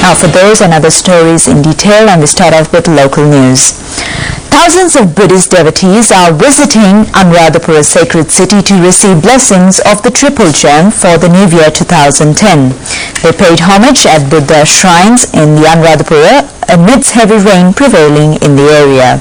Now for those and other stories in detail, and we start off with local news. Thousands of Buddhist devotees are visiting Anuradhapura sacred city to receive blessings of the Triple Gem for the new year 2010. They paid homage at Buddha shrines in the Anuradhapura amidst heavy rain prevailing in the area.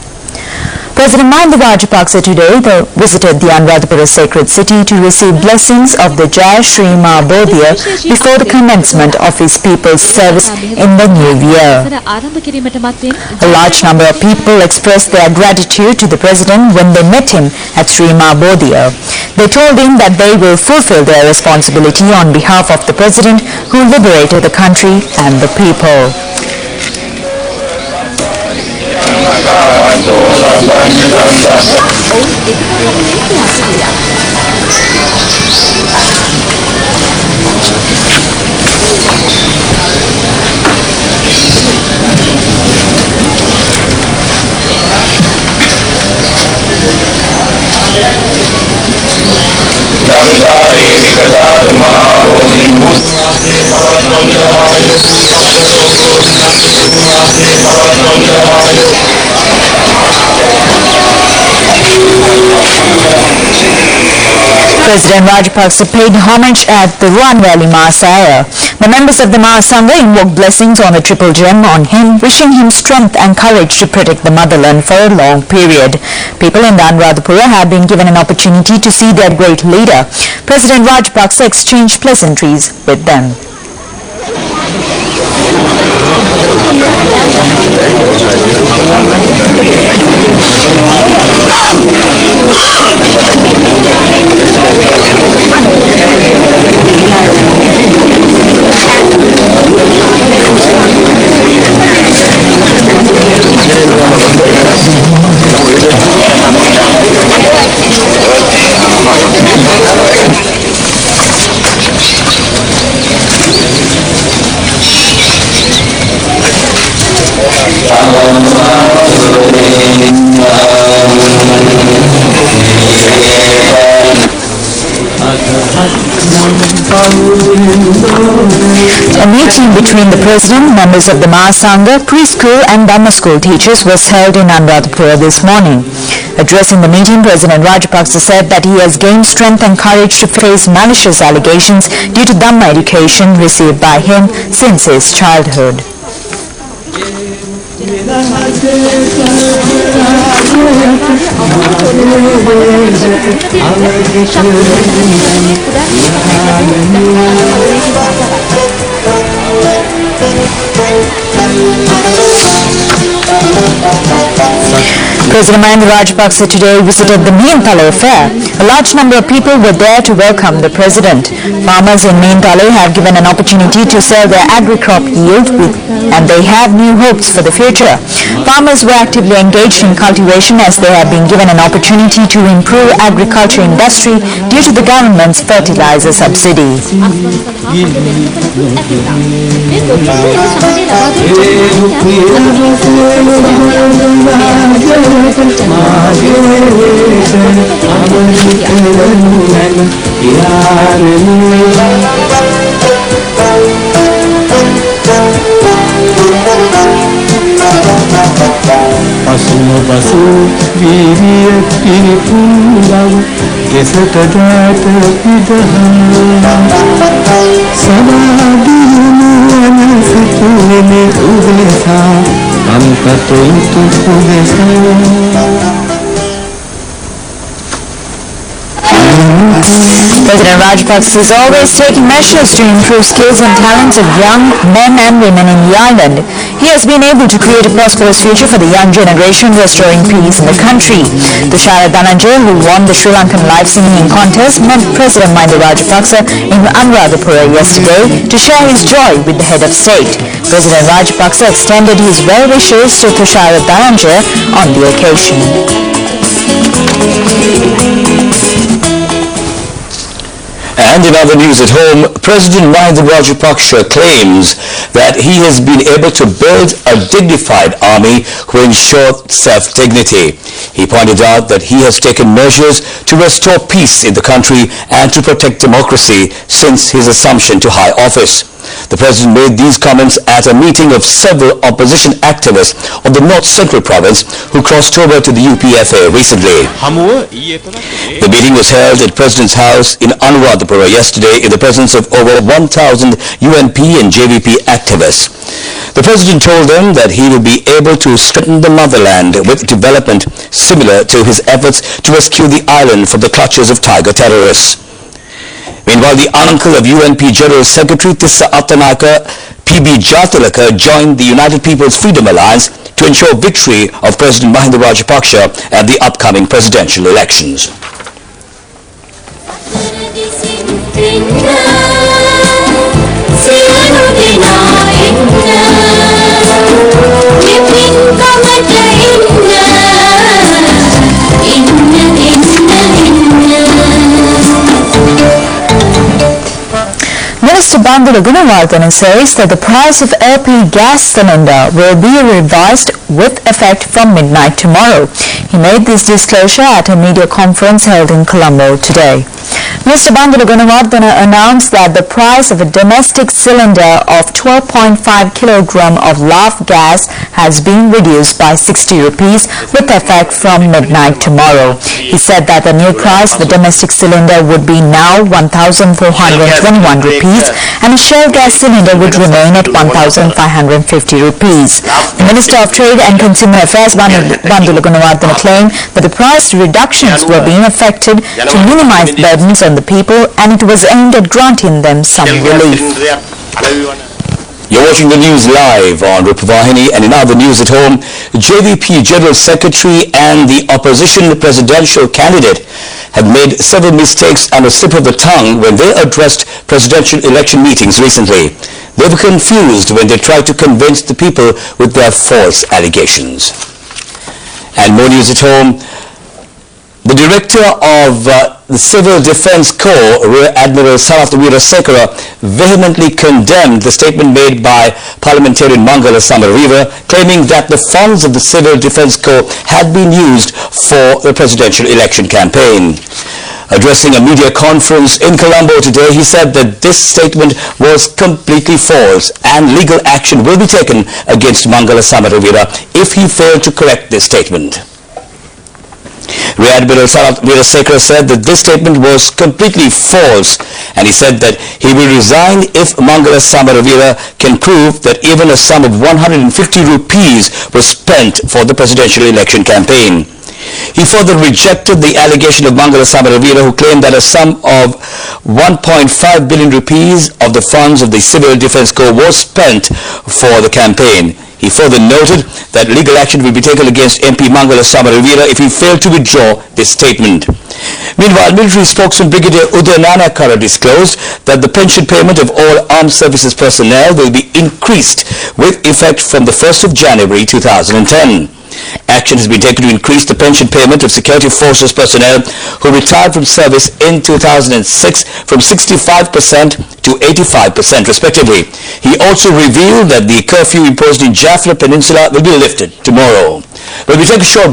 President Mahinda Rajapaksa today visited the Anuradhapura sacred city to receive blessings of the Jai Shri Ma Bodhiya before the commencement of his people's service in the new year. A large number of people expressed their gratitude to the president when they met him at Shri Ma Bodhiya. They told him that they will fulfill their responsibility on behalf of the president who liberated the country and the people. President Rajapaksa paid homage at the Ruanvali Mahasaya. The members of the Mahasangha invoked blessings on the Triple Gem on him, wishing him strength and courage to protect the motherland for a long period. People in the Anuradhapura have been given an opportunity to see their great leader. President Rajapaksa exchanged pleasantries with them. A meeting between the president, members of the Mahasangha, preschool and Dhamma school teachers was held in Anuradhapura this morning. Addressing the meeting, President Rajapaksa said that he has gained strength and courage to face malicious allegations due to Dhamma education received by him since his childhood. President Mahinda Rajapaksa today visited the Meentale fair. A large number of people were there to welcome the president. Farmers in Meentale have given an opportunity to sell their agri-crop yield and they have new hopes for the future. Farmers were actively engaged in cultivation as they have been given an opportunity to improve agriculture industry due to the government's fertilizer subsidy. Pasu viriya pinipundav kesata jata pidaha samadhinu anasitune udesa amkatoitu udesa. President Rajapaksa is always taking measures to improve skills and talents of young men and women in the island. He has been able to create a prosperous future for the young generation, restoring peace in the country. Tushara Dhananjay, who won the Sri Lankan live singing contest, met President Mahinda Rajapaksa in Anuradhapura yesterday to share his joy with the head of state. President Rajapaksa extended his well wishes to Tushara Dhananjay on the occasion. And in other news at home, President Mahinda Rajapaksa claims that he has been able to build a dignified army who ensure self-dignity. He pointed out that he has taken measures to restore peace in the country and to protect democracy since his assumption to high office. The president made these comments at a meeting of several opposition activists of the North Central province who crossed over to the UPFA recently. The meeting was held at President's House in Anuradhapura yesterday in the presence of over 1,000 UNP and JVP activists. The president told them that he will be able to strengthen the motherland with development similar to his efforts to rescue the island from the clutches of tiger terrorists. Meanwhile, the uncle of UNP General Secretary Tissa Attanaka, P.B. Jatalaka, joined the United People's Freedom Alliance to ensure victory of President Mahinda Rajapaksa at the upcoming presidential elections. Minister Bandula Gunawardena says that the price of LP gas cylinder will be revised with effect from midnight tomorrow. He made this disclosure at a media conference held in Colombo today. Mr. Bandula Gunawardena announced that the price of a domestic cylinder of 12.5 kg of laugh gas has been reduced by 60 rupees with effect from midnight tomorrow. He said that the new price of a domestic cylinder would be now 1,421 rupees and a shell gas cylinder would remain at 1,550 rupees. The Minister of Trade and Consumer Affairs Bandula Gunawardena claimed that the price reductions were being effected to minimize burdens on the people and it was aimed at granting them some relief. You're watching the news live on Rupavahini, and in other news at home, JVP General Secretary and the opposition presidential candidate have made several mistakes and a slip of the tongue when they addressed presidential election meetings recently. They were confused when they tried to convince the people with their false allegations. And more news at home. The director of the Civil Defence Corps, Rear Admiral Sarath Weerasekara, vehemently condemned the statement made by parliamentarian Mangala Samaraweera, claiming that the funds of the Civil Defence Corps had been used for the presidential election campaign. Addressing a media conference in Colombo today, he said that this statement was completely false and legal action will be taken against Mangala Samaraweera if he failed to correct this statement. Rear Admiral Sarath Weerasekara said that this statement was completely false, and he said that he will resign if Mangala Samaraweera can prove that even a sum of 150 rupees was spent for the presidential election campaign. He further rejected the allegation of Mangala Samaraweera, who claimed that a sum of 1.5 billion rupees of the funds of the Civil Defence Corps was spent for the campaign. He further noted that legal action will be taken against MP Mangala Samaraweera if he failed to withdraw this statement. Meanwhile, military spokesman Brigadier Udayanana Kara disclosed that the pension payment of all armed services personnel will be increased with effect from the 1st of January 2010. Action has been taken to increase the pension payment of security forces personnel who retired from service in 2006 from 65% to 85% respectively. He also revealed that the curfew imposed in Jaffna Peninsula will be lifted tomorrow. When we take a short break,